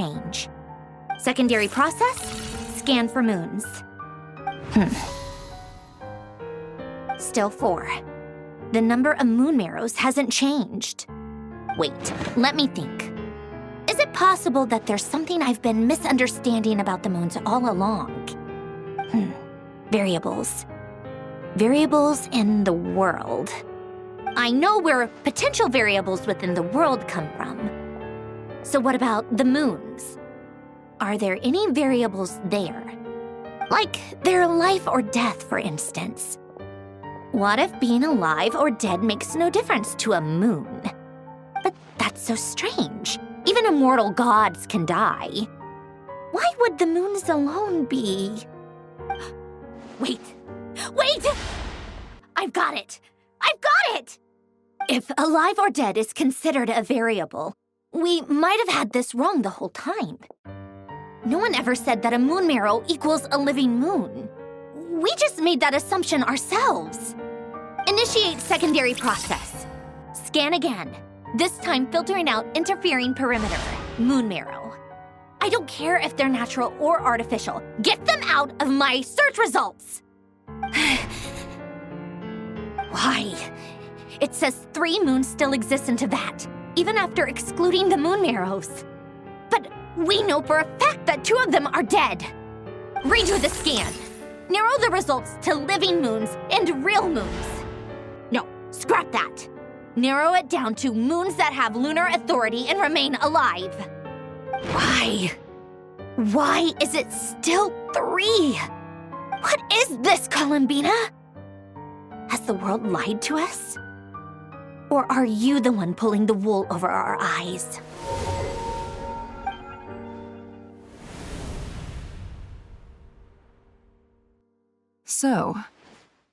change. Secondary process, scan for moons. Still 4. The number of moon marrows hasn't changed. Wait, let me think. Is it possible that there's something I've been misunderstanding about the moons all along? Variables. Variables in the world. I know where potential variables within the world come from. So what about the moons? Are there any variables there? Like their life or death, for instance. What if being alive or dead makes no difference to a moon? But that's so strange. Even immortal gods can die. Why would the moons alone be? Wait! I've got it! If alive or dead is considered a variable, we might have had this wrong the whole time. No one ever said that a moon marrow equals a living moon. We just made that assumption ourselves. Initiate secondary process. Scan again. This time filtering out interfering perimeter, moon marrow. I don't care if they're natural or artificial. Get them out of my search results! Why? It says 3 moons still exist in Teyvat, even after excluding the moon marrows. But we know for a fact that 2 of them are dead. Redo the scan. Narrow the results to living moons and real moons. No, scrap that. Narrow it down to moons that have lunar authority and remain alive. Why? Why is it still 3? What is this, Columbina? Has the world lied to us? Or are you the one pulling the wool over our eyes? So,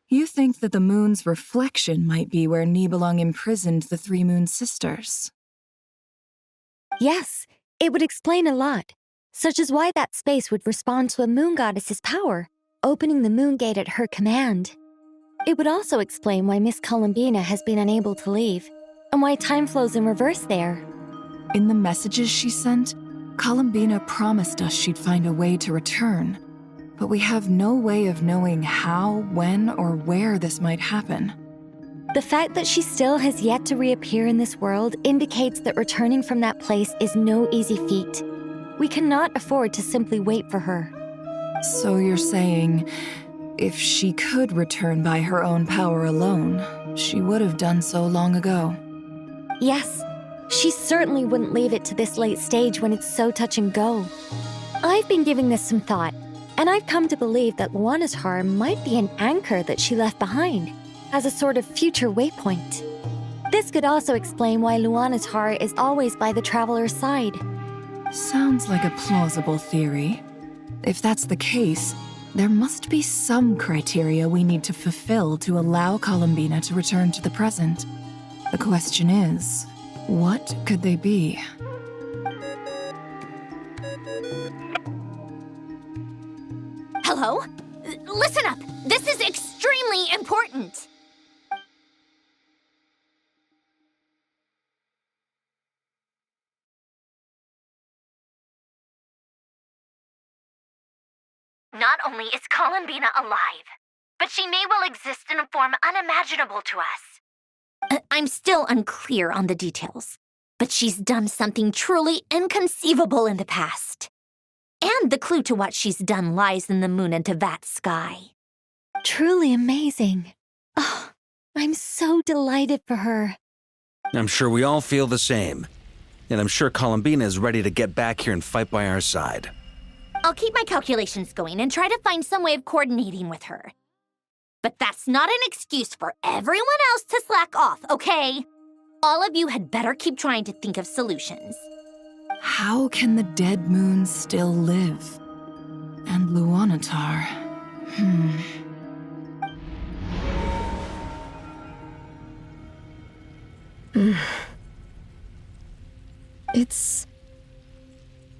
you think that the moon's reflection might be where Nibelung imprisoned the 3 moon sisters? Yes, it would explain a lot, such as why that space would respond to a moon goddess's power, opening the moon gate at her command. It would also explain why Miss Columbina has been unable to leave, and why time flows in reverse there. In the messages she sent, Columbina promised us she'd find a way to return, but we have no way of knowing how, when, or where this might happen. The fact that she still has yet to reappear in this world indicates that returning from that place is no easy feat. We cannot afford to simply wait for her. So you're saying, if she could return by her own power alone, she would have done so long ago? Yes, she certainly wouldn't leave it to this late stage when it's so touch and go. I've been giving this some thought, and I've come to believe that Luanatar might be an anchor that she left behind, as a sort of future waypoint. This could also explain why Luanatar is always by the traveler's side. Sounds like a plausible theory. If that's the case, there must be some criteria we need to fulfill to allow Columbina to return to the present. The question is, what could they be? Hello? Listen up! This is extremely important! Not only is Columbina alive, but she may well exist in a form unimaginable to us. I'm still unclear on the details, but she's done something truly inconceivable in the past. And the clue to what she's done lies in the moon and Teyvat sky. Truly amazing. Oh, I'm so delighted for her. I'm sure we all feel the same. And I'm sure Columbina is ready to get back here and fight by our side. I'll keep my calculations going and try to find some way of coordinating with her. But that's not an excuse for everyone else to slack off, okay? All of you had better keep trying to think of solutions. How can the dead moons still live? And Luanatar? It's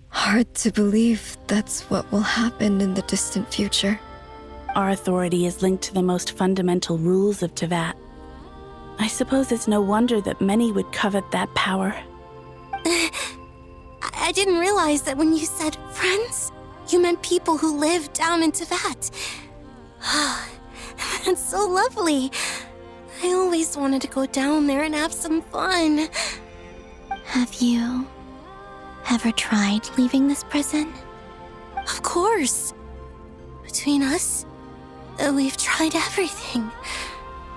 hard to believe that's what will happen in the distant future. Our authority is linked to the most fundamental rules of Teyvat. I suppose it's no wonder that many would covet that power. I didn't realize that when you said friends, you meant people who live down in Teyvat. That's so lovely. I always wanted to go down there and have some fun. Have you ever tried leaving this prison? Of course. Between us, we've tried everything.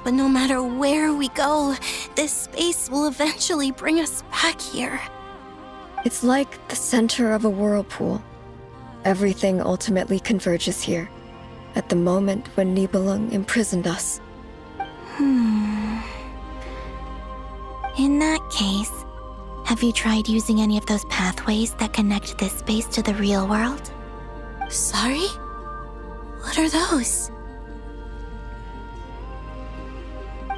But no matter where we go, this space will eventually bring us back here. It's like the center of a whirlpool. Everything ultimately converges here, at the moment when Nibelung imprisoned us. In that case, have you tried using any of those pathways that connect this space to the real world? Sorry? What are those?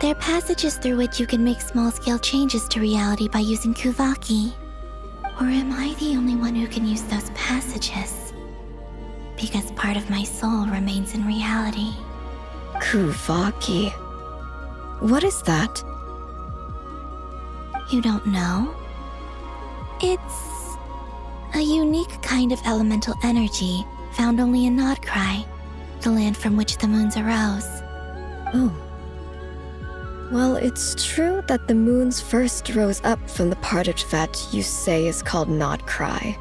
They're passages through which you can make small-scale changes to reality by using Kuvaki. Or am I the only one who can use those passages? Because part of my soul remains in reality. Kuvaki. What is that? You don't know? It's a unique kind of elemental energy found only in Nodcry, the land from which the moons arose. Oh. Well, it's true that the moons first rose up from the part of Teyvat you say is called Nodcry.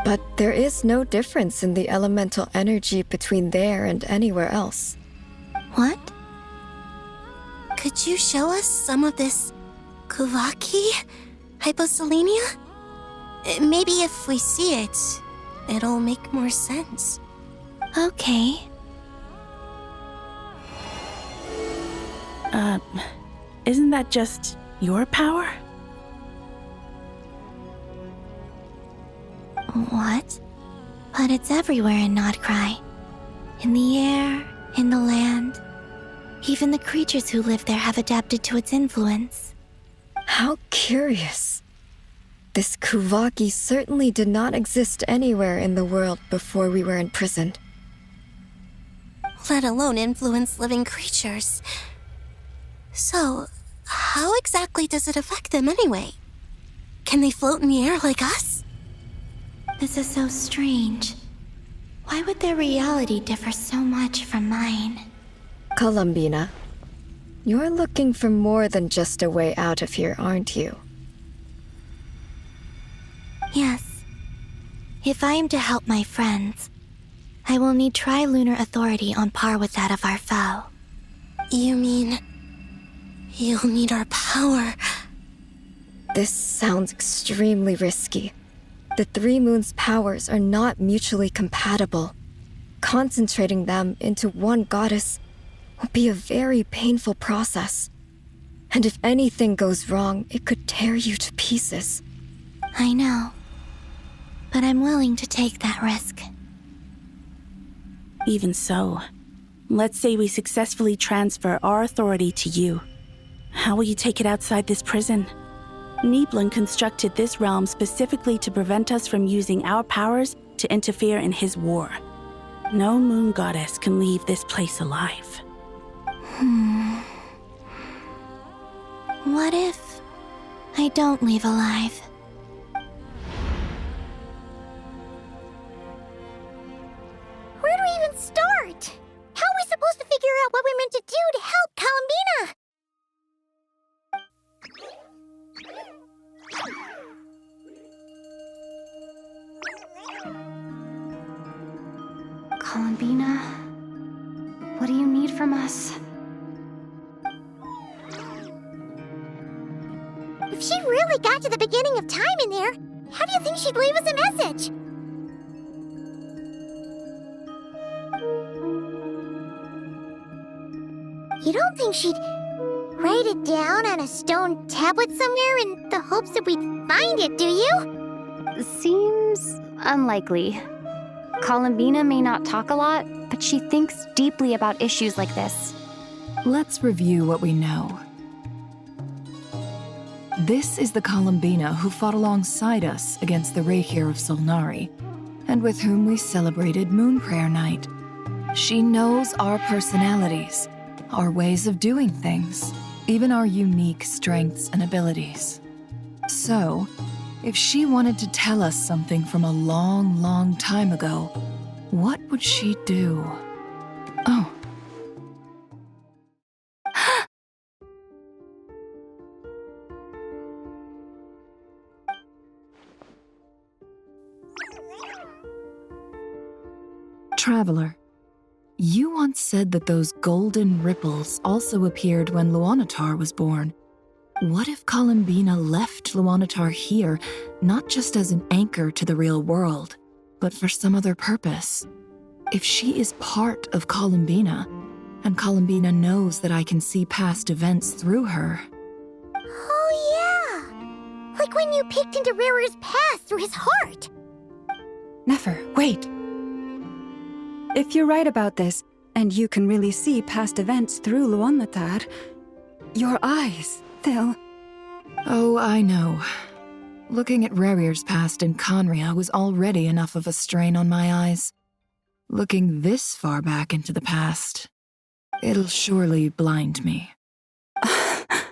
But there is no difference in the elemental energy between there and anywhere else. What? Could you show us some of this Kuvaki? Hyposelenia? Maybe if we see it, it'll make more sense. Okay. Isn't that just your power? What? But it's everywhere in Nodcry. In the air, in the land. Even the creatures who live there have adapted to its influence. How curious. This Kuvaki certainly did not exist anywhere in the world before we were imprisoned. Let alone influence living creatures. So, how exactly does it affect them anyway? Can they float in the air like us? This is so strange. Why would their reality differ so much from mine? Columbina, you're looking for more than just a way out of here, aren't you? Yes. If I am to help my friends, I will need trilunar authority on par with that of our foe. You mean... you'll need our power? This sounds extremely risky. The Three Moons' powers are not mutually compatible. Concentrating them into one goddess will be a very painful process. And if anything goes wrong, it could tear you to pieces. I know. But I'm willing to take that risk. Even so, let's say we successfully transfer our authority to you. How will you take it outside this prison? Nibelung constructed this realm specifically to prevent us from using our powers to interfere in his war. No moon goddess can leave this place alive. What if I don't leave alive? Where do we even start? How are we supposed to figure out what we're meant to do to help Columbina? Columbina, what do you need from us? If she really got to the beginning of time in there, how do you think she'd leave us a message? You don't think she'd write it down on a stone tablet somewhere in the hopes that we'd find it, do you? Seems unlikely. Columbina may not talk a lot, but she thinks deeply about issues like this. Let's review what we know. This is the Columbina who fought alongside us against the Reykir of Solnari, and with whom we celebrated Moon Prayer Night. She knows our personalities, our ways of doing things, even our unique strengths and abilities. So, If she wanted to tell us something from a long, long time ago, what would she do? Oh. Traveler, you once said that those golden ripples also appeared when Luanatar was born. What if Columbina left Luanatar here, not just as an anchor to the real world, but for some other purpose? If she is part of Columbina, and Columbina knows that I can see past events through her... Oh yeah! Like when you peeked into Rarer's past through his heart! Never, wait. If you're right about this, and you can really see past events through Luanatar, your eyes, they'll... Oh, I know. Looking at Rerir's past in Conria was already enough of a strain on my eyes. Looking this far back into the past, it'll surely blind me. But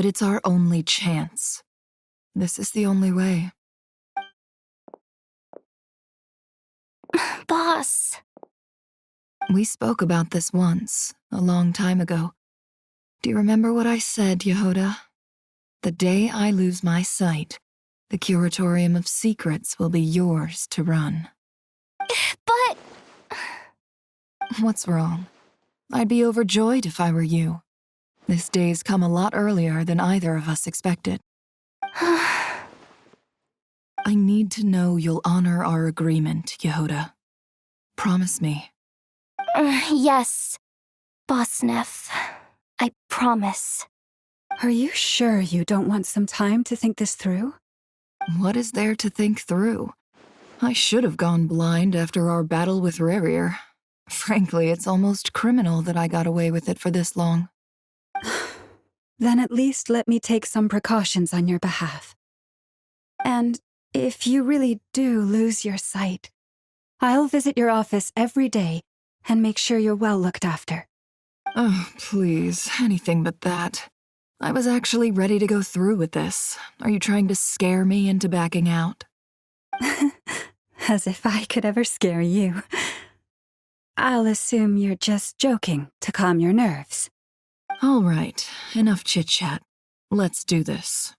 it's our only chance. This is the only way. Boss. We spoke about this once, a long time ago. Do you remember what I said, Yehoda? The day I lose my sight, the Curatorium of Secrets will be yours to run. But... What's wrong? I'd be overjoyed if I were you. This day's come a lot earlier than either of us expected. I need to know you'll honor our agreement, Yehoda. Promise me. Yes, Boss Neff. I promise. Are you sure you don't want some time to think this through? What is there to think through? I should have gone blind after our battle with Rerir. Frankly, it's almost criminal that I got away with it for this long. Then at least let me take some precautions on your behalf. And if you really do lose your sight, I'll visit your office every day and make sure you're well looked after. Oh, please, anything but that. I was actually ready to go through with this. Are you trying to scare me into backing out? As if I could ever scare you. I'll assume you're just joking to calm your nerves. All right, enough chit-chat. Let's do this.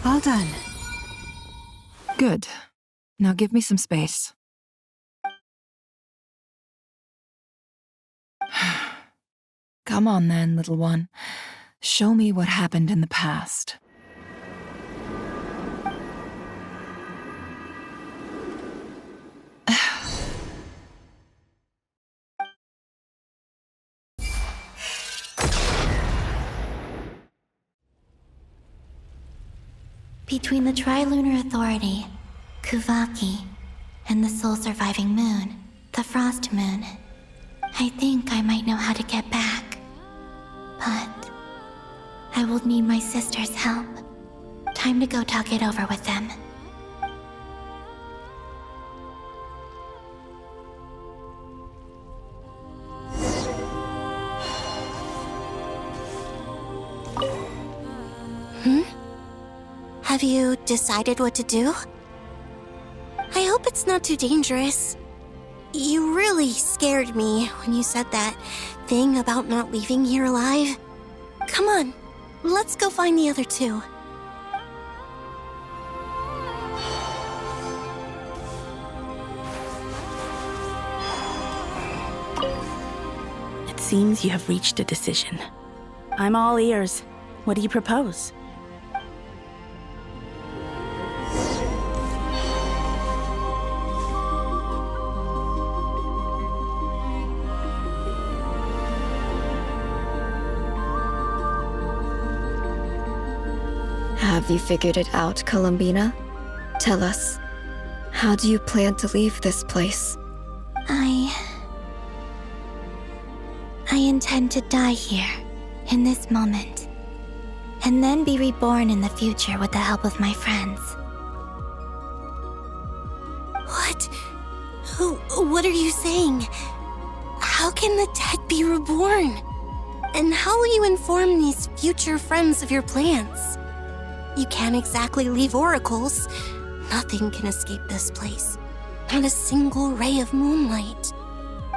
All done. Good. Now give me some space. Come on then, little one. Show me what happened in the past. Between the Trilunar Authority, Kuvaki, and the sole-surviving moon, the Frost Moon, I think I might know how to get back. But I will need my sister's help. Time to go talk it over with them. Have you decided what to do? I hope it's not too dangerous. You really scared me when you said that thing about not leaving here alive. Come on, let's go find the other two. It seems you have reached a decision. I'm all ears. What do you propose? Have you figured it out, Columbina? Tell us, how do you plan to leave this place? intend to die here, in this moment, and then be reborn in the future with the help of my friends. What? What are you saying? How can the dead be reborn? And how will you inform these future friends of your plans? You can't exactly leave oracles. Nothing can escape this place. Not a single ray of moonlight.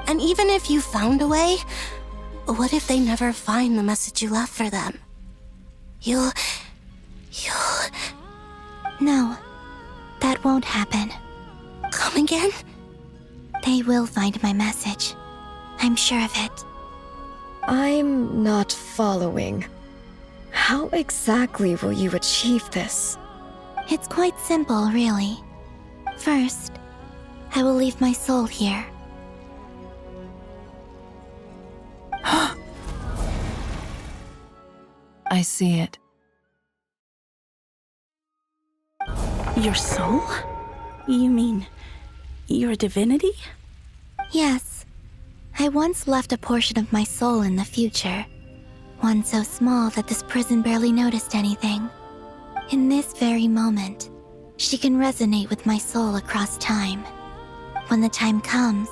And even if you found a way, what if they never find the message you left for them? You'll... No, that won't happen. Come again? They will find my message. I'm sure of it. I'm not following. How exactly will you achieve this? It's quite simple, really. First, I will leave my soul here. I see it. Your soul? You mean you're a divinity? Yes. I once left a portion of my soul in the future. One so small that this prison barely noticed anything. In this very moment, she can resonate with my soul across time. When the time comes,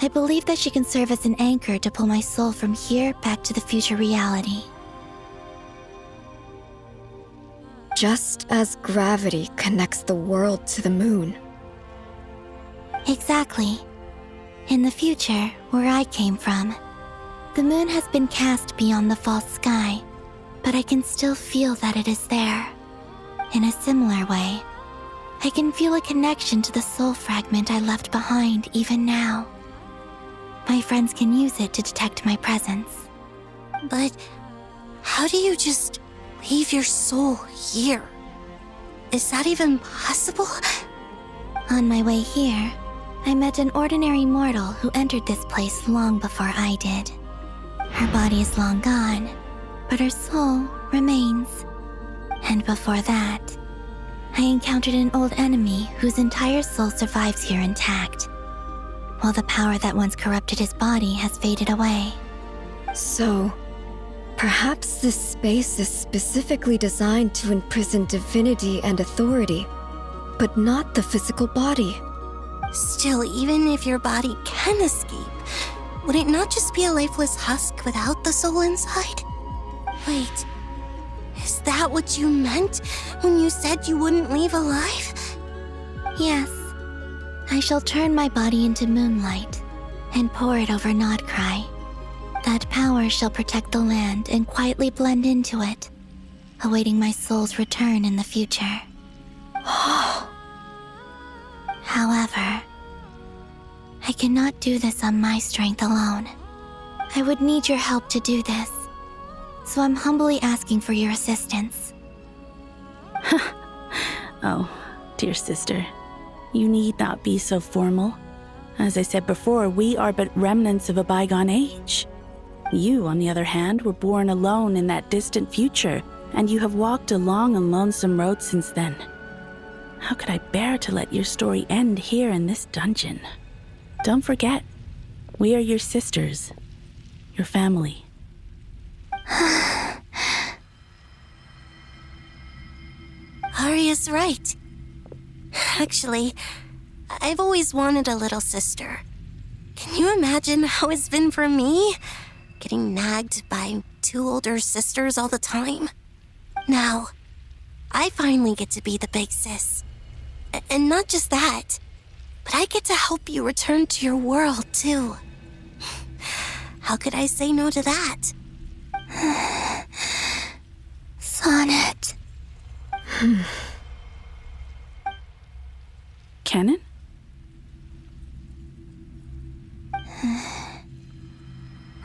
I believe that she can serve as an anchor to pull my soul from here back to the future reality. Just as gravity connects the world to the moon. Exactly. In the future, where I came from, the moon has been cast beyond the false sky, but I can still feel that it is there. In a similar way, I can feel a connection to the soul fragment I left behind even now. My friends can use it to detect my presence. But how do you just leave your soul here? Is that even possible? On my way here, I met an ordinary mortal who entered this place long before I did. Her body is long gone, but her soul remains. And before that, I encountered an old enemy whose entire soul survives here intact, while the power that once corrupted his body has faded away. So, perhaps this space is specifically designed to imprison divinity and authority, but not the physical body. Still, even if your body can escape, would it not just be a lifeless husk without the soul inside? Wait, is that what you meant when you said you wouldn't leave alive? Yes. I shall turn my body into moonlight and pour it over Nodcry. That power shall protect the land and quietly blend into it, awaiting my soul's return in the future. However, I cannot do this on my strength alone. I would need your help to do this, so I'm humbly asking for your assistance. Oh, dear sister, you need not be so formal. As I said before, we are but remnants of a bygone age. You, on the other hand, were born alone in that distant future, and you have walked a long and lonesome road since then. How could I bear to let your story end here in this dungeon? Don't forget, we are your sisters, your family. Arya's right. Actually, I've always wanted a little sister. Can you imagine how it's been for me? Getting nagged by two older sisters all the time. Now, I finally get to be the big sis. And not just that, but I get to help you return to your world, too. How could I say no to that? Sonnet. Kennen?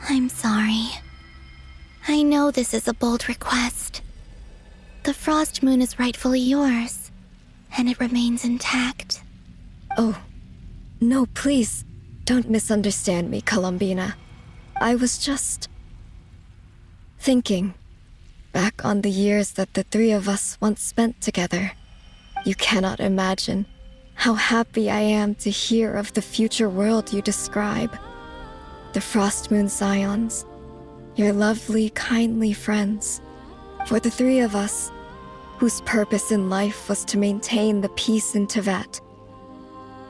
I'm sorry. I know this is a bold request. The Frost Moon is rightfully yours, and it remains intact. Oh, no, please, don't misunderstand me, Columbina. I was just thinking back on the years that the three of us once spent together. You cannot imagine how happy I am to hear of the future world you describe. The Frost Moon Scions, your lovely, kindly friends. For the three of us, whose purpose in life was to maintain the peace in Teyvat,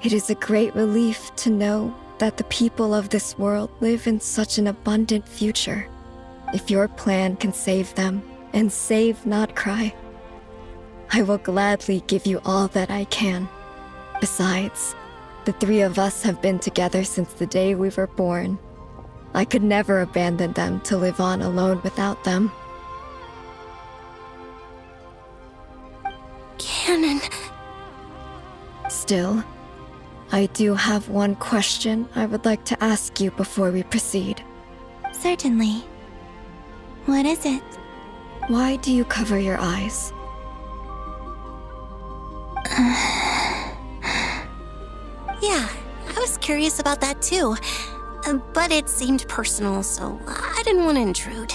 it is a great relief to know that the people of this world live in such an abundant future. If your plan can save them, and save not cry, I will gladly give you all that I can. Besides, the three of us have been together since the day we were born. I could never abandon them to live on alone without them. Canon. Still, I do have one question I would like to ask you before we proceed. Certainly. What is it? Why do you cover your eyes? Yeah, I was curious about that too. But it seemed personal, so I didn't want to intrude.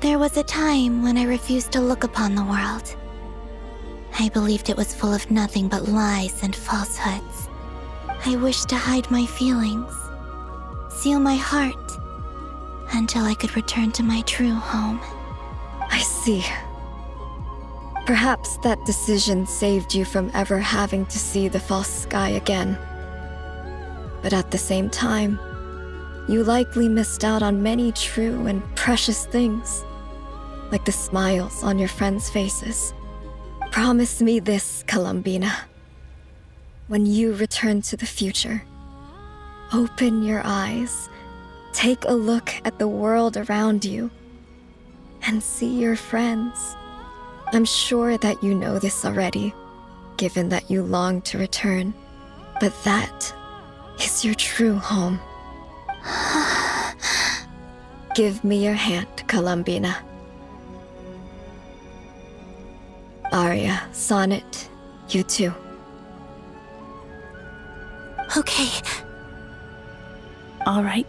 There was a time when I refused to look upon the world. I believed it was full of nothing but lies and falsehoods. I wished to hide my feelings, seal my heart, until I could return to my true home. I see. Perhaps that decision saved you from ever having to see the false sky again. But at the same time, you likely missed out on many true and precious things, like the smiles on your friends' faces. Promise me this, Columbina. When you return to the future, open your eyes, take a look at the world around you, and see your friends. I'm sure that you know this already, given that you long to return, but that is your true home. Give me your hand, Columbina. Arya, Sonnet, you too. Okay. All right.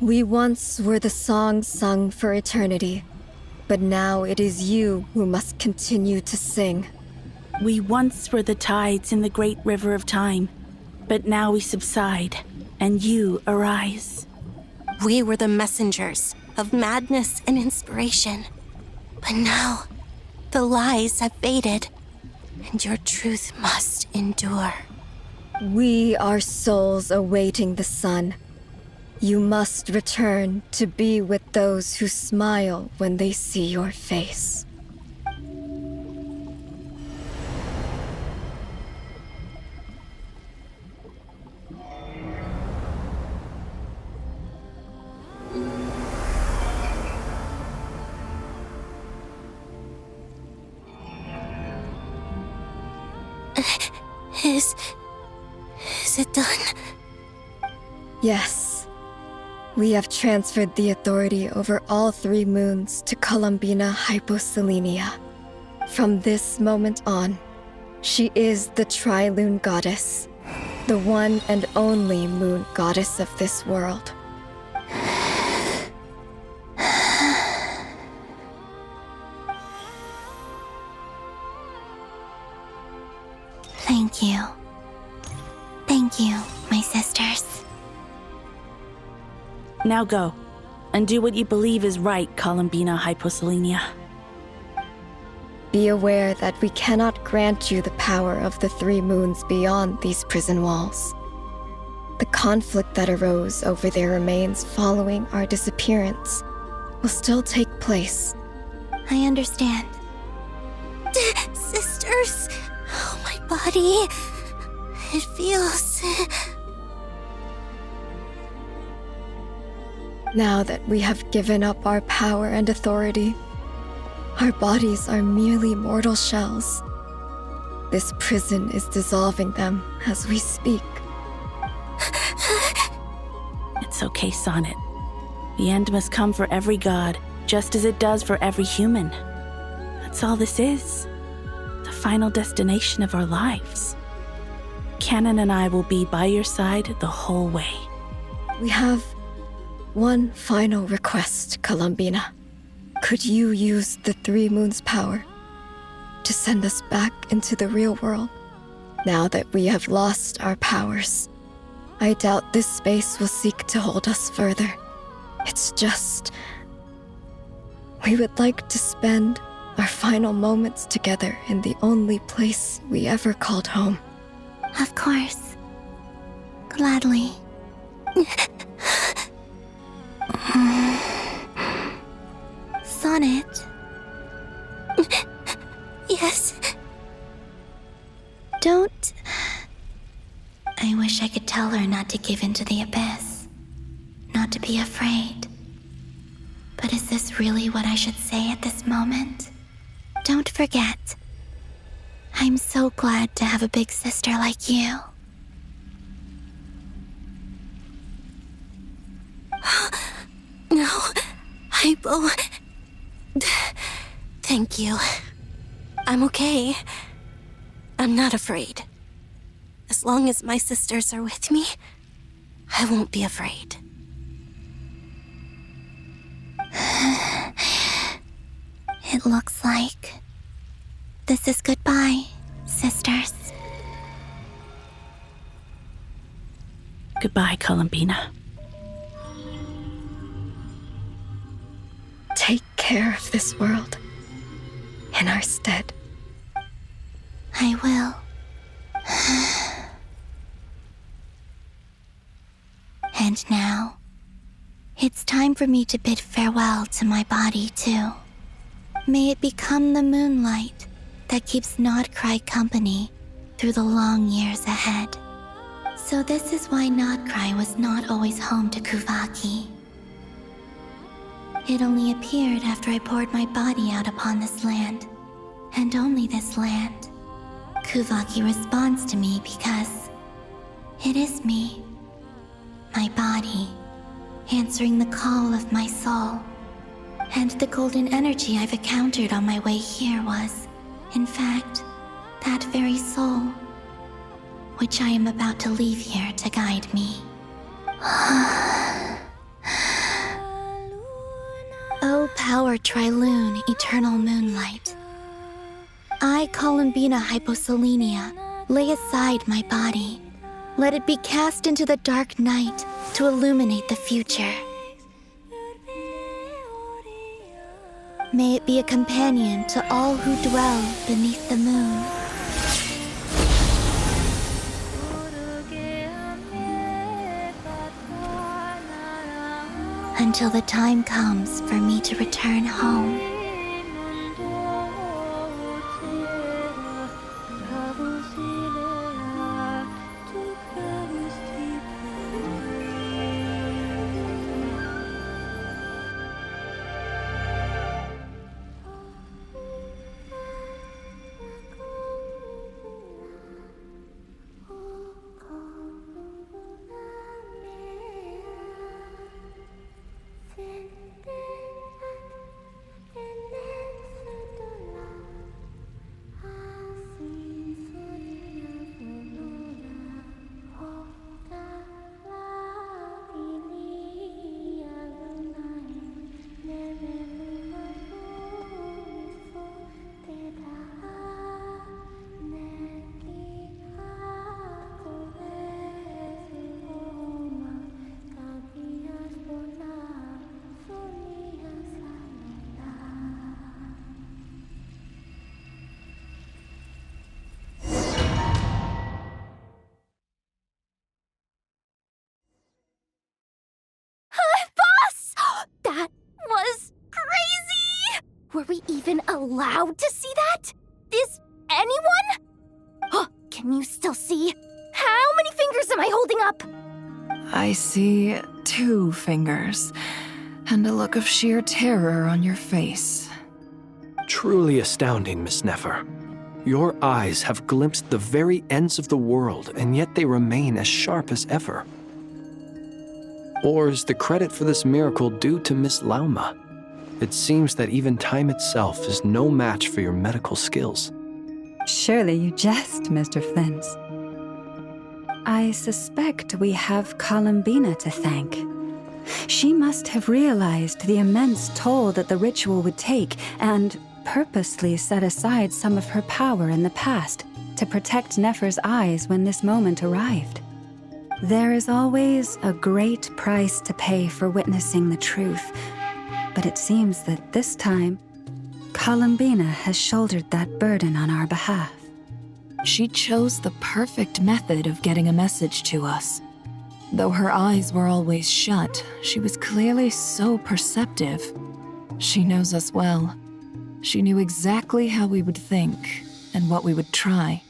We once were the songs sung for eternity, but now it is you who must continue to sing. We once were the tides in the great river of time, but now we subside, and you arise. We were the messengers of madness and inspiration. But now, the lies have faded, and your truth must endure. We are souls awaiting the sun. You must return to be with those who smile when they see your face. Is it done? Yes. We have transferred the authority over all 3 moons to Columbina Hyposelenia. From this moment on, she is the Tri-Lune Goddess, the one and only moon goddess of this world. Thank you. Thank you, my sisters. Now go, and do what you believe is right, Columbina Hyposelenia. Be aware that we cannot grant you the power of the 3 moons beyond these prison walls. The conflict that arose over their remains following our disappearance will still take place. I understand. Sisters! Oh, my body. It feels... Now that we have given up our power and authority, our bodies are merely mortal shells. This prison is dissolving them as we speak. It's okay, Sonnet. The end must come for every god, just as it does for every human. That's all this is. The final destination of our lives. Canon and I will be by your side the whole way. We have one final request, Columbina. Could you use the Three Moons' power to send us back into the real world? Now that we have lost our powers, I doubt this space will seek to hold us further. It's just... we would like to spend our final moments together in the only place we ever called home. Of course. Gladly. Sonnet. Yes. Don't. I wish I could tell her not to give in to the abyss. Not to be afraid. But is this really what I should say at this moment? Don't forget. I'm so glad to have a big sister like you. No, Hypo. Thank you. I'm okay. I'm not afraid. As long as my sisters are with me, I won't be afraid. It looks like this is goodbye, sisters. Goodbye, Columbina. Take care of this world in our stead. I will. And now, it's time for me to bid farewell to my body, too. May it become the moonlight that keeps Nodcry company through the long years ahead. So this is why Nodcry was not always home to Kuvaki. It only appeared after I poured my body out upon this land, and only this land. Kuvaki responds to me because it is me, my body, answering the call of my soul. And the golden energy I've encountered on my way here was, in fact, that very soul, which I am about to leave here to guide me. O power Trilune, eternal moonlight. I, Columbina Hyposelenia, lay aside my body. Let it be cast into the dark night to illuminate the future. May it be a companion to all who dwell beneath the moon. Until the time comes for me to return home. That was crazy! Were we even allowed to see that? Is anyone? Can you still see? How many fingers am I holding up? I see 2 fingers, and a look of sheer terror on your face. Truly astounding, Miss Nefer. Your eyes have glimpsed the very ends of the world, and yet they remain as sharp as ever. Or is the credit for this miracle due to Miss Lauma? It seems that even time itself is no match for your medical skills. Surely you jest, Mr. Flint. I suspect we have Columbina to thank. She must have realized the immense toll that the ritual would take and purposely set aside some of her power in the past to protect Nefer's eyes when this moment arrived. There is always a great price to pay for witnessing the truth, but it seems that this time, Columbina has shouldered that burden on our behalf. She chose the perfect method of getting a message to us. Though her eyes were always shut, she was clearly so perceptive. She knows us well. She knew exactly how we would think and what we would try.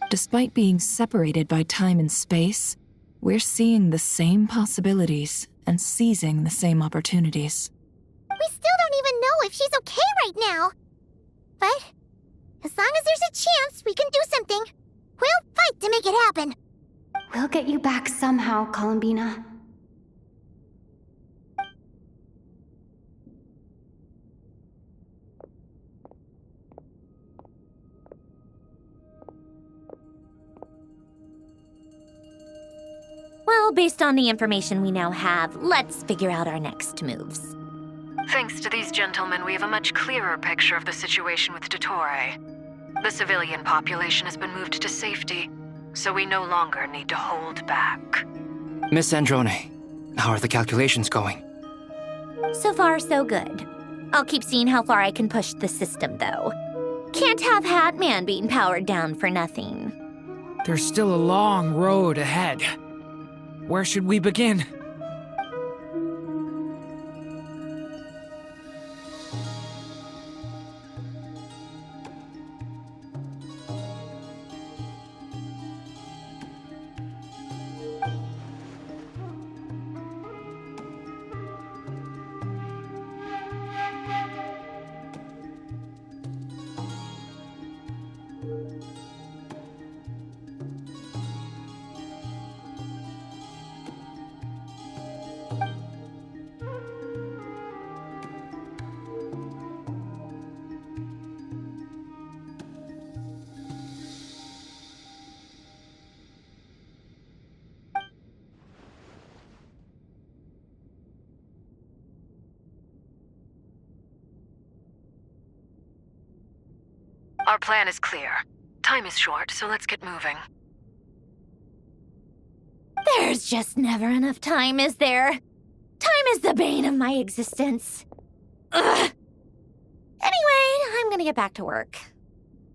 Despite being separated by time and space, we're seeing the same possibilities and seizing the same opportunities. We still don't even know if she's okay right now. But as long as there's a chance we can do something, we'll fight to make it happen. We'll get you back somehow, Columbina. Well, based on the information we now have, let's figure out our next moves. Thanks to these gentlemen, we have a much clearer picture of the situation with Dottore. The civilian population has been moved to safety, so we no longer need to hold back. Miss Androne, how are the calculations going? So far, so good. I'll keep seeing how far I can push the system, though. Can't have Hatman being powered down for nothing. There's still a long road ahead. Where should we begin? Our plan is clear. Time is short, so let's get moving. There's just never enough time, is there? Time is the bane of my existence. Ugh. Anyway, I'm gonna get back to work.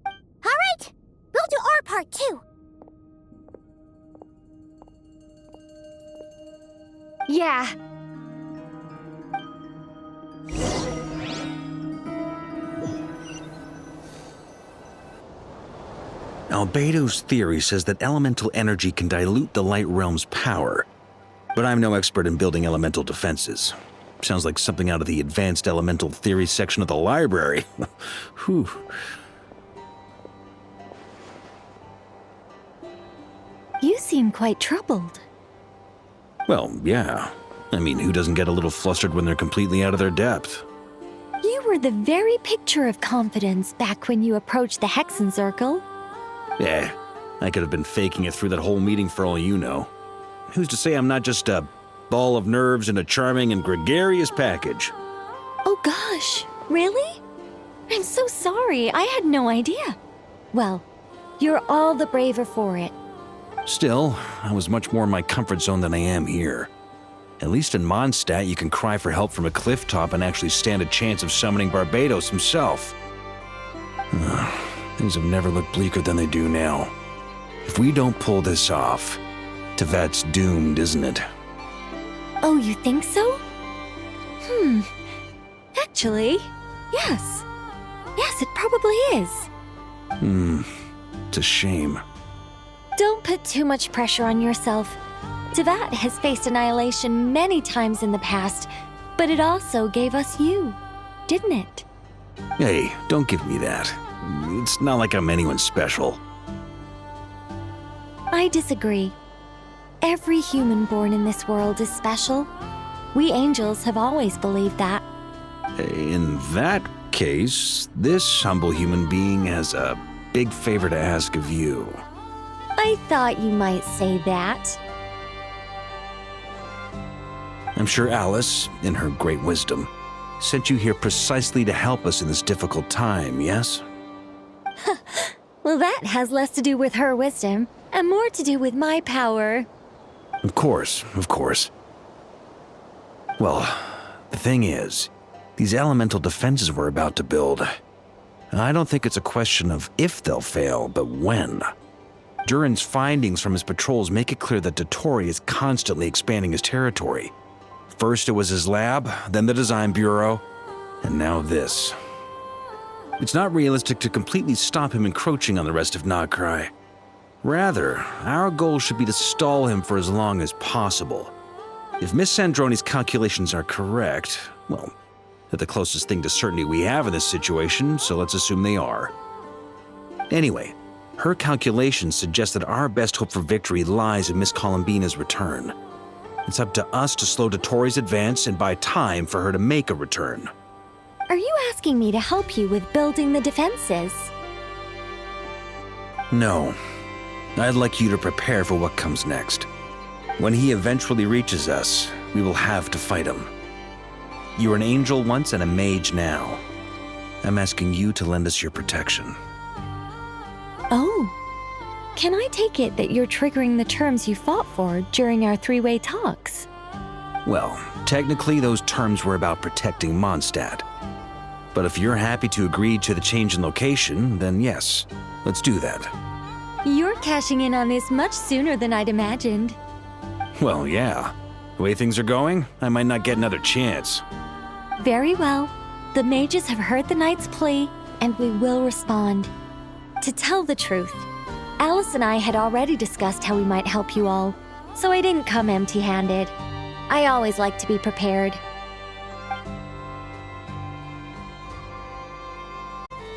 All right, we'll do our part too. Yeah. Albedo's theory says that elemental energy can dilute the light realm's power, but I'm no expert in building elemental defenses. Sounds like something out of the advanced elemental theory section of the library. Whew. You seem quite troubled. Well, yeah. I mean, who doesn't get a little flustered when they're completely out of their depth? You were the very picture of confidence back when you approached the Hexen Circle. Yeah, I could have been faking it through that whole meeting for all you know. Who's to say I'm not just a ball of nerves in a charming and gregarious package? Oh gosh, really? I'm so sorry, I had no idea. Well, you're all the braver for it. Still, I was much more in my comfort zone than I am here. At least in Mondstadt, you can cry for help from a cliff top and actually stand a chance of summoning Barbados himself. Things have never looked bleaker than they do now. If we don't pull this off, Tevat's doomed, isn't it? Oh, you think so? Actually, yes. Yes, it probably is. It's a shame. Don't put too much pressure on yourself. Tevat has faced annihilation many times in the past, but it also gave us you, didn't it? Hey, don't give me that. It's not like I'm anyone special. I disagree. Every human born in this world is special. We angels have always believed that. In that case, this humble human being has a big favor to ask of you. I thought you might say that. I'm sure Alice, in her great wisdom, sent you here precisely to help us in this difficult time, yes? Well, that has less to do with her wisdom and more to do with my power. Of course, of course. Well, the thing is, these elemental defenses we're about to build, I don't think it's a question of if they'll fail, but when. Durin's findings from his patrols make it clear that Dottore is constantly expanding his territory. First it was his lab, then the design bureau, and now this. It's not realistic to completely stop him encroaching on the rest of Nagrai. Rather, our goal should be to stall him for as long as possible. If Miss Sandroni's calculations are correct, well, they're the closest thing to certainty we have in this situation, so let's assume they are. Anyway, her calculations suggest that our best hope for victory lies in Miss Columbina's return. It's up to us to slow Dottore's advance and buy time for her to make a return. Are you asking me to help you with building the defenses? No. I'd like you to prepare for what comes next. When he eventually reaches us, we will have to fight him. You were an angel once and a mage now. I'm asking you to lend us your protection. Oh. Can I take it that you're triggering the terms you fought for during our three-way talks? Well, technically those terms were about protecting Mondstadt. But if you're happy to agree to the change in location, then yes, let's do that. You're cashing in on this much sooner than I'd imagined. Well, yeah. The way things are going, I might not get another chance. Very well. The mages have heard the knight's plea, and we will respond. To tell the truth, Alice and I had already discussed how we might help you all, so I didn't come empty-handed. I always like to be prepared.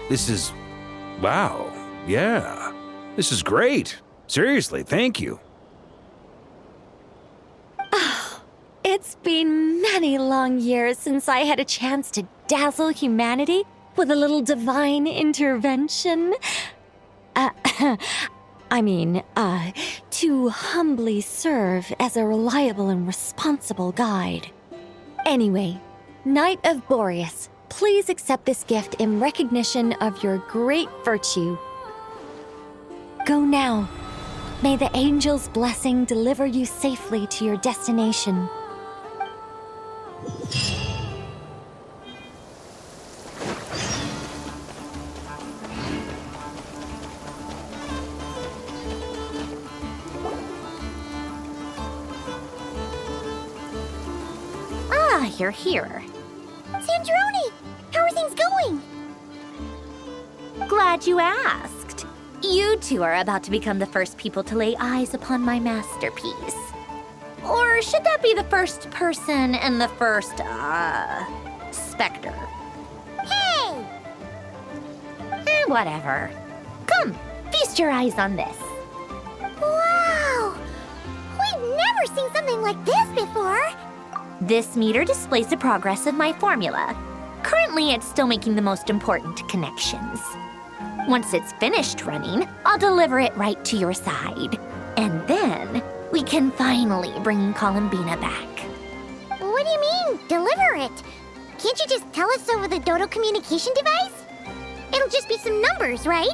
This is... wow. Yeah. This is great. Seriously, thank you. It's been many long years since I had a chance to dazzle humanity with a little divine intervention. To humbly serve as a reliable and responsible guide. Anyway, Knight of Boreas, please accept this gift in recognition of your great virtue. Go now. May the angel's blessing deliver you safely to your destination. Ah, you're here. Sandroni! How are things going? Glad you asked. You two are about to become the first people to lay eyes upon my masterpiece. Or should that be the first person and the first, specter? Hey! Whatever. Come, feast your eyes on this. Wow! We've never seen something like this before! This meter displays the progress of my formula. Currently, it's still making the most important connections. Once it's finished running, I'll deliver it right to your side. And then, we can finally bring Columbina back. What do you mean, deliver it? Can't you just tell us over the Dodo communication device? It'll just be some numbers, right?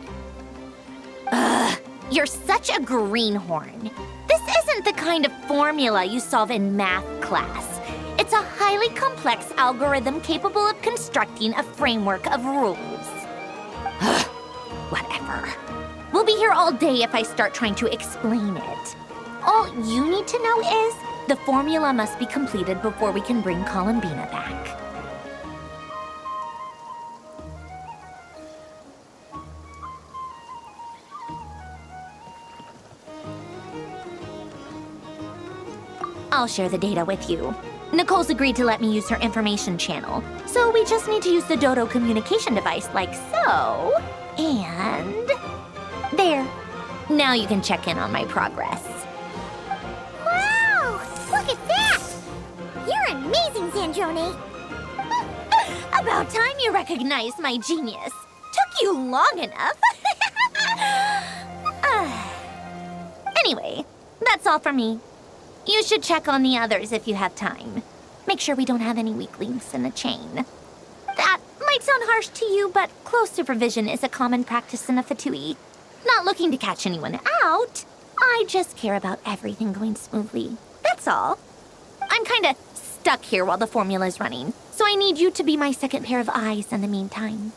Ugh, you're such a greenhorn. This isn't the kind of formula you solve in math class. It's a highly complex algorithm capable of constructing a framework of rules. Ugh, whatever. We'll be here all day if I start trying to explain it. All you need to know is the formula must be completed before we can bring Columbina back. I'll share the data with you. Nicole's agreed to let me use her information channel, so we just need to use the Dodo communication device like so. And... there. Now you can check in on my progress. Wow! Look at that! You're amazing, Zandrone! About time you recognized my genius. Took you long enough. Anyway, that's all for me. You should check on the others if you have time. Make sure we don't have any weak links in the chain. That might sound harsh to you, but close supervision is a common practice in the Fatui. Not looking to catch anyone out. I just care about everything going smoothly. That's all. I'm kinda stuck here while the formula's running, so I need you to be my second pair of eyes in the meantime.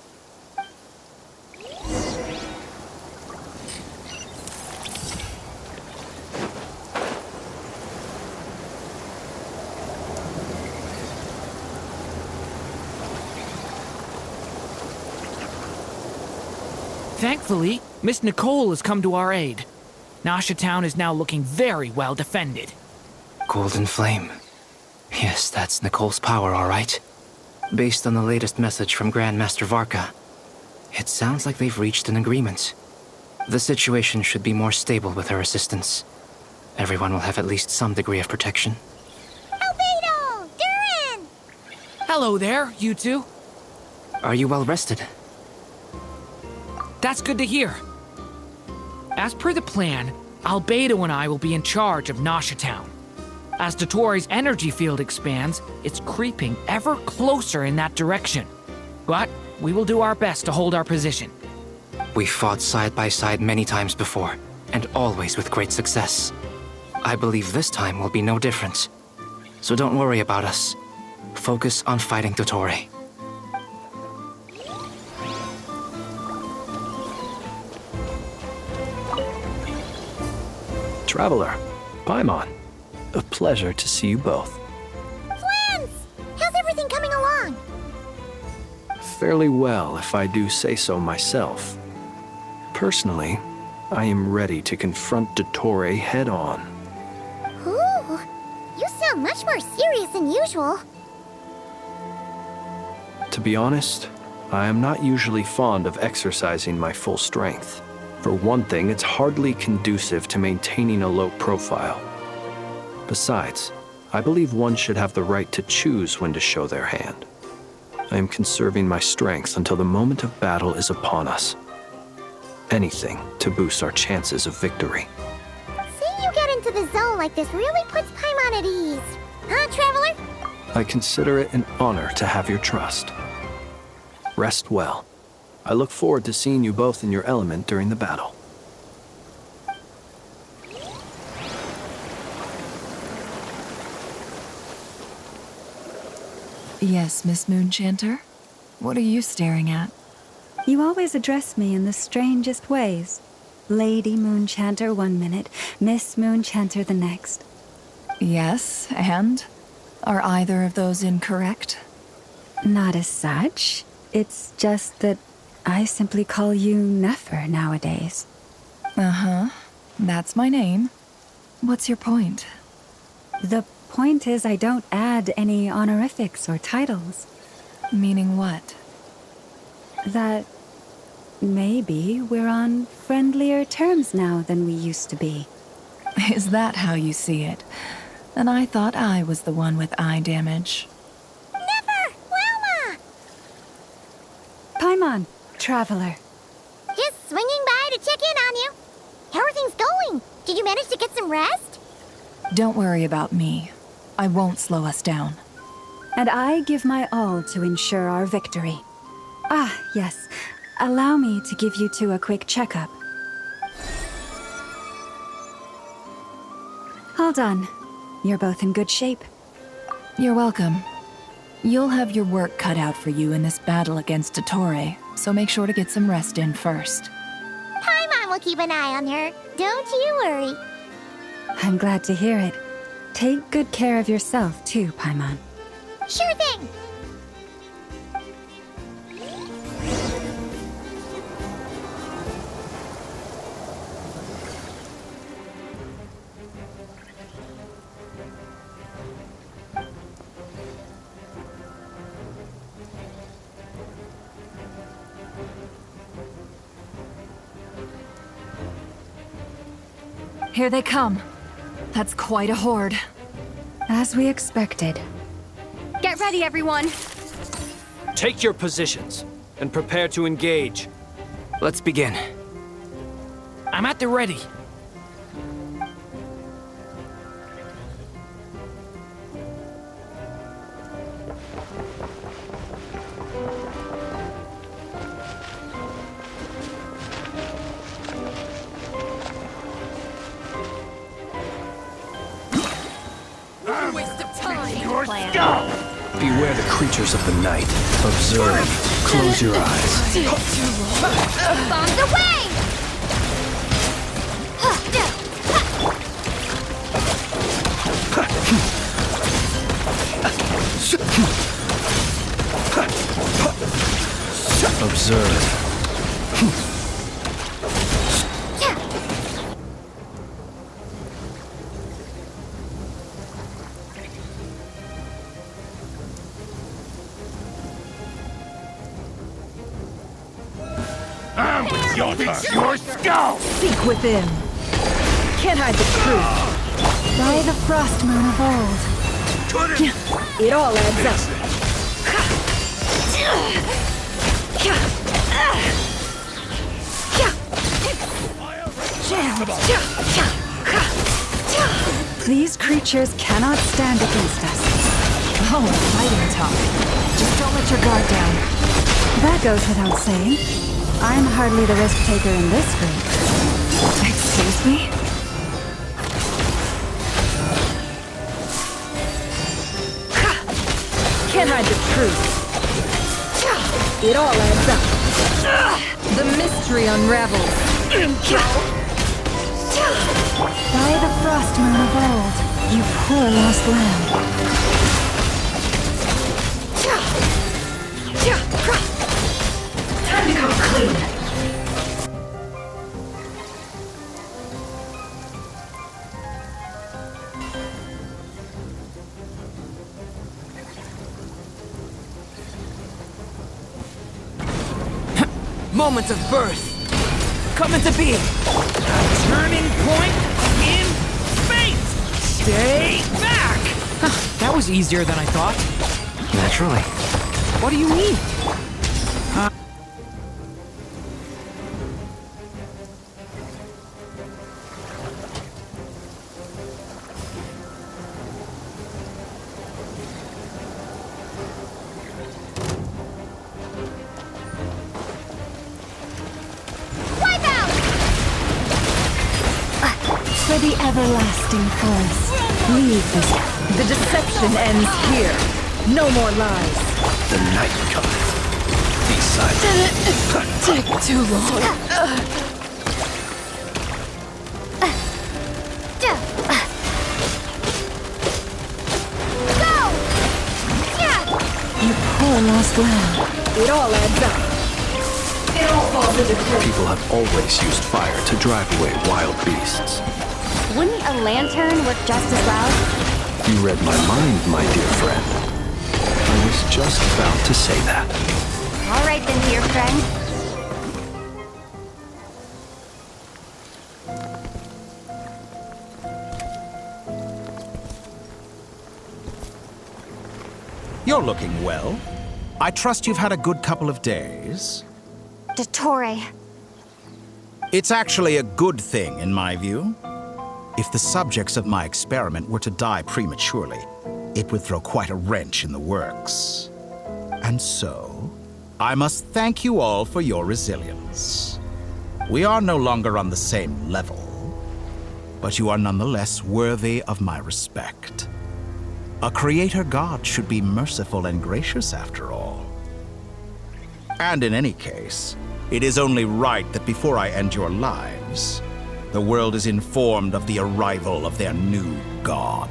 Thankfully, Miss Nicole has come to our aid. Nasha Town is now looking very well defended. Golden Flame. Yes, that's Nicole's power, all right. Based on the latest message from Grandmaster Varka, it sounds like they've reached an agreement. The situation should be more stable with her assistance. Everyone will have at least some degree of protection. Albedo! Durin! Hello there, you two. Are you well rested? That's good to hear. As per the plan, Albedo and I will be in charge of Nasha Town. As Dottoro's energy field expands, it's creeping ever closer in that direction. But we will do our best to hold our position. We fought side by side many times before, and always with great success. I believe this time will be no different. So don't worry about us. Focus on fighting Dottore. Traveler, Paimon, a pleasure to see you both. Flans! How's everything coming along? Fairly well, if I do say so myself. Personally, I am ready to confront Dottore head-on. Ooh, you sound much more serious than usual. To be honest, I am not usually fond of exercising my full strength. For one thing, it's hardly conducive to maintaining a low profile. Besides, I believe one should have the right to choose when to show their hand. I am conserving my strength until the moment of battle is upon us. Anything to boost our chances of victory. Seeing you get into the zone like this really puts Paimon at ease. Huh, Traveler? I consider it an honor to have your trust. Rest well. I look forward to seeing you both in your element during the battle. Yes, Miss Moonchanter? What are you staring at? You always address me in the strangest ways. Lady Moonchanter 1 minute, Miss Moonchanter the next. Yes, and? Are either of those incorrect? Not as such. It's just that I simply call you Nefer nowadays. Uh-huh. That's my name. What's your point? The point is I don't add any honorifics or titles. Meaning what? That maybe we're on friendlier terms now than we used to be. Is that how you see it? And I thought I was the one with eye damage. Never! Wilma! Paimon, Traveler. Just swinging by to check in on you. How are things going? Did you manage to get some rest? Don't worry about me. I won't slow us down. And I give my all to ensure our victory. Ah, yes. Allow me to give you two a quick checkup. All done. You're both in good shape. You're welcome. You'll have your work cut out for you in this battle against Dottore, so make sure to get some rest in first. Paimon will keep an eye on her. Don't you worry. I'm glad to hear it. Take good care of yourself, too, Paimon. Sure thing! Here they come. That's quite a horde. As we expected. Get ready, everyone. Take your positions and prepare to engage. Let's begin. I'm at the ready. Waste of time. Beware the creatures of the night. Observe. Close your eyes. Bombs away! Observe. Seek within. Can't hide the truth. By the frost moon of old. It all adds up. These creatures cannot stand against us. Oh, fighting talk. Just don't let your guard down. That goes without saying. I'm hardly the risk taker in this group. Excuse me? Can't hide the truth. It all adds up. The mystery unravels. By the frost moon of old, you poor lost lamb. Time to come clean. Moments of birth. Coming to be. A turning point in fate. Stay back. That was easier than I thought. Naturally. What do you mean? For the everlasting forest, leave this. The deception ends here. No more lies. The night cometh. Be silent. Take too long. Go! You poor lost lamb. It all adds up. It all falls into place. People have always used fire to drive away wild beasts. Wouldn't a lantern work just as well? You read my mind, my dear friend. I was just about to say that. All right then, dear friend. You're looking well. I trust you've had a good couple of days. Dottore. It's actually a good thing, in my view. If the subjects of my experiment were to die prematurely, it would throw quite a wrench in the works. And so, I must thank you all for your resilience. We are no longer on the same level, but you are nonetheless worthy of my respect. A creator god should be merciful and gracious after all. And in any case, it is only right that before I end your lives, the world is informed of the arrival of their new god.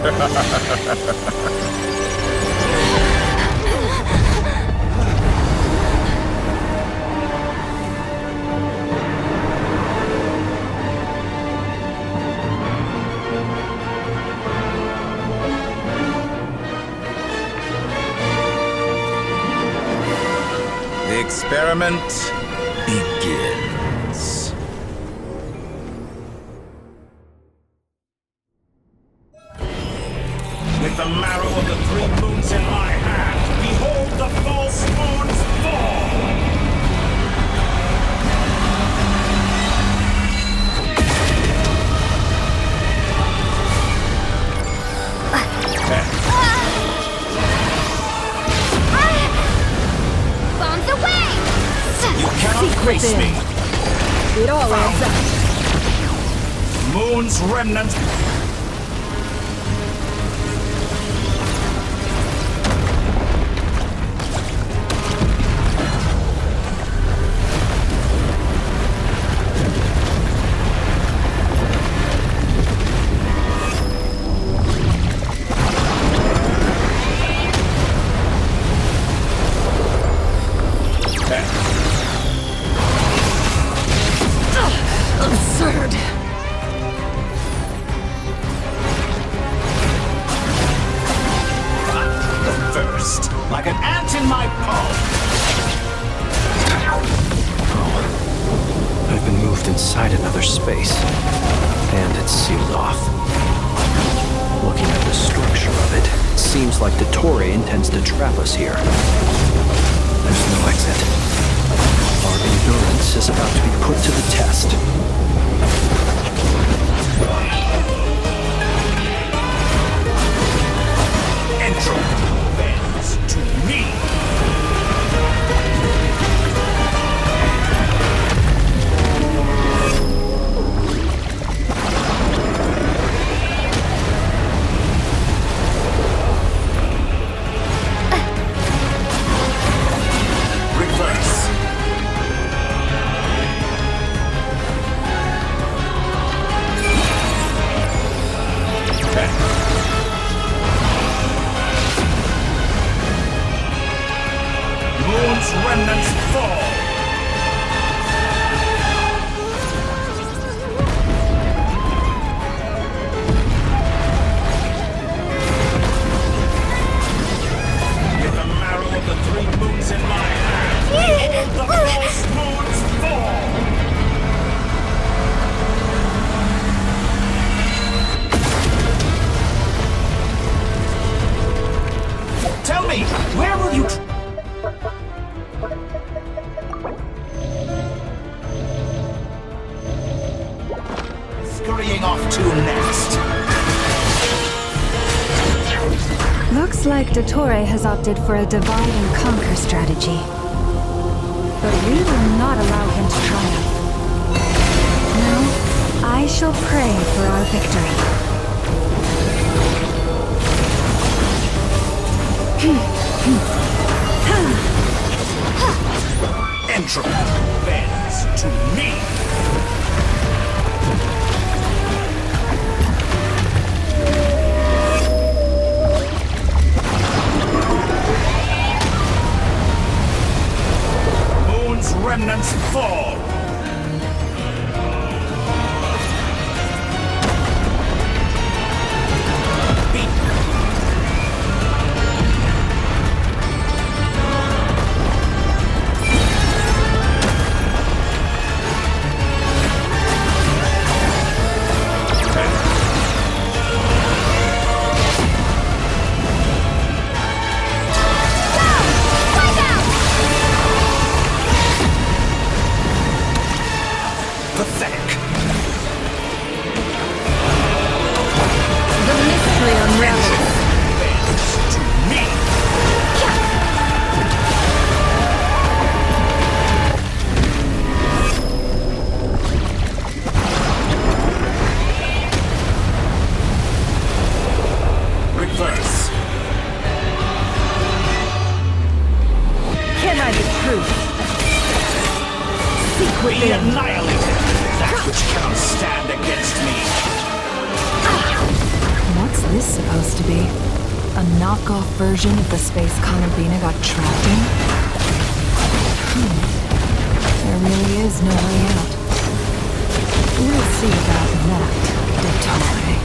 The experiment begins. With the marrow of the 3 moons in my hand, behold the false moons fall! Bombs away! You cannot face me! It all adds up. Moon's remnant. Absurd. The first, like an ant in my palm. I've been moved inside another space, and it's sealed off. Looking at the structure of it, it seems like Dottore intends to trap us here. There's no exit. Our endurance is about to be put to the test. Entropy bends to me. Reverse. Moon's remnants fall. With the marrow of the 3 moons in my hand, behold the false moons fall. Tell me, where will you... Scurrying off to next. Looks like Dottore has opted for a divide and conquer strategy. But we will not allow him to triumph. No, I shall pray for our victory. Entropy bends to me. Moon's remnants fall. Pathetic. The mystery unravels. Bends to me. Reverse. Can I the truth? Secret Be annihilated. That which cannot stand against me. What's this supposed to be? A knockoff version of the space Columbina got trapped in? There really is no way out. We'll see about that, Dottore.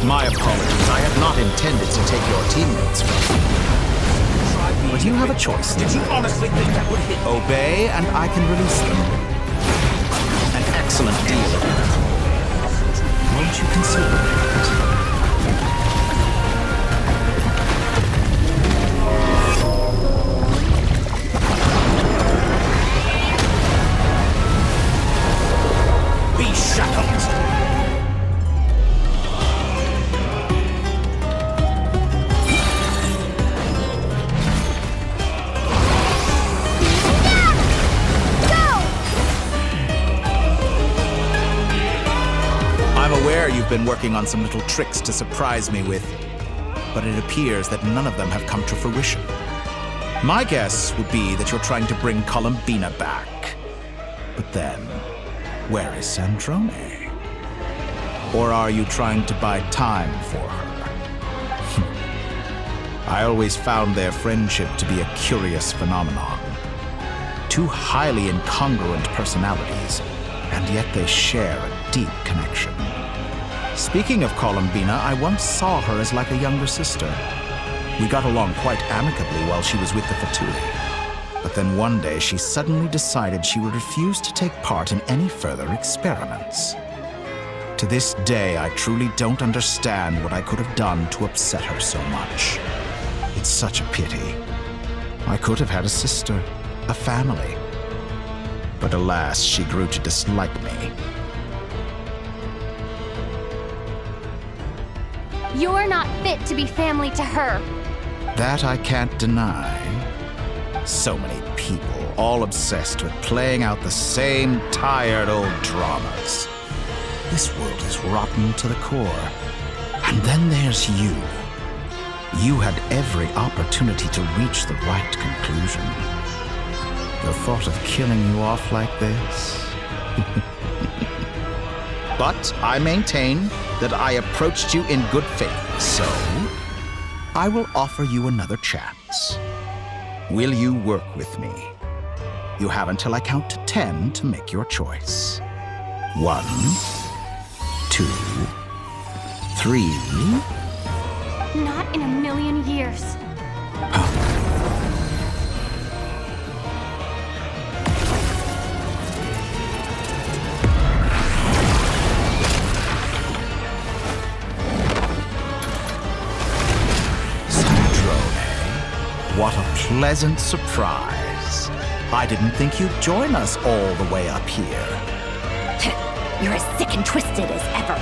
My apologies. I had not intended to take your teammates from you. But you have a choice. Did you honestly think that would hit? Obey, and I can release them. An excellent deal. Won't you consider it? Be shackled! You've been working on some little tricks to surprise me with, but it appears that none of them have come to fruition. My guess would be that you're trying to bring Columbina back. But then, where is Sandrone? Or are you trying to buy time for her? I always found their friendship to be a curious phenomenon. Two highly incongruent personalities, and yet they share a deep connection. Speaking of Columbina, I once saw her as like a younger sister. We got along quite amicably while she was with the VIII. But then one day she suddenly decided she would refuse to take part in any further experiments. To this day, I truly don't understand what I could have done to upset her so much. It's such a pity. I could have had a sister, a family. But alas, she grew to dislike me. You're not fit to be family to her. That I can't deny. So many people, all obsessed with playing out the same tired old dramas. This world is rotten to the core. And then there's you. You had every opportunity to reach the right conclusion. The thought of killing you off like this? But I maintain that I approached you in good faith, so I will offer you another chance. Will you work with me? You have until I count to 10 to make your choice. 1, 2, 3. Not in a million years. What a pleasant surprise. I didn't think you'd join us all the way up here. You're as sick and twisted as ever.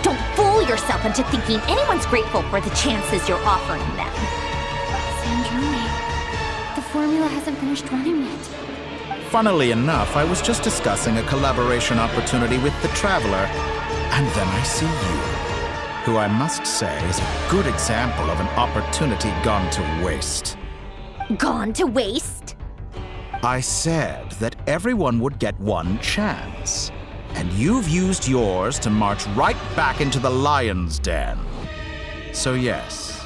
Don't fool yourself into thinking anyone's grateful for the chances you're offering them. Sandrone, the formula hasn't finished running yet. Funnily enough, I was just discussing a collaboration opportunity with the Traveler, and then I see you, who I must say is a good example of an opportunity gone to waste. Gone to waste? I said that everyone would get one chance, and you've used yours to march right back into the lion's den. So yes,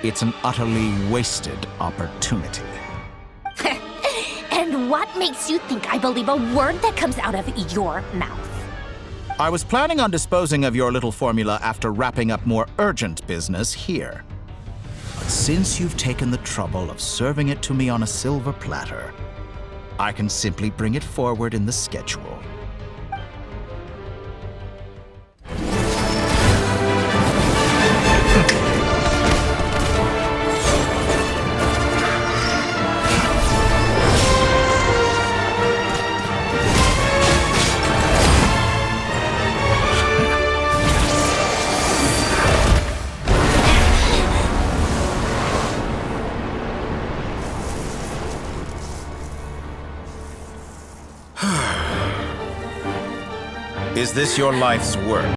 it's an utterly wasted opportunity. And what makes you think I believe a word that comes out of your mouth? I was planning on disposing of your little formula after wrapping up more urgent business here. But since you've taken the trouble of serving it to me on a silver platter, I can simply bring it forward in the schedule. Is this your life's work?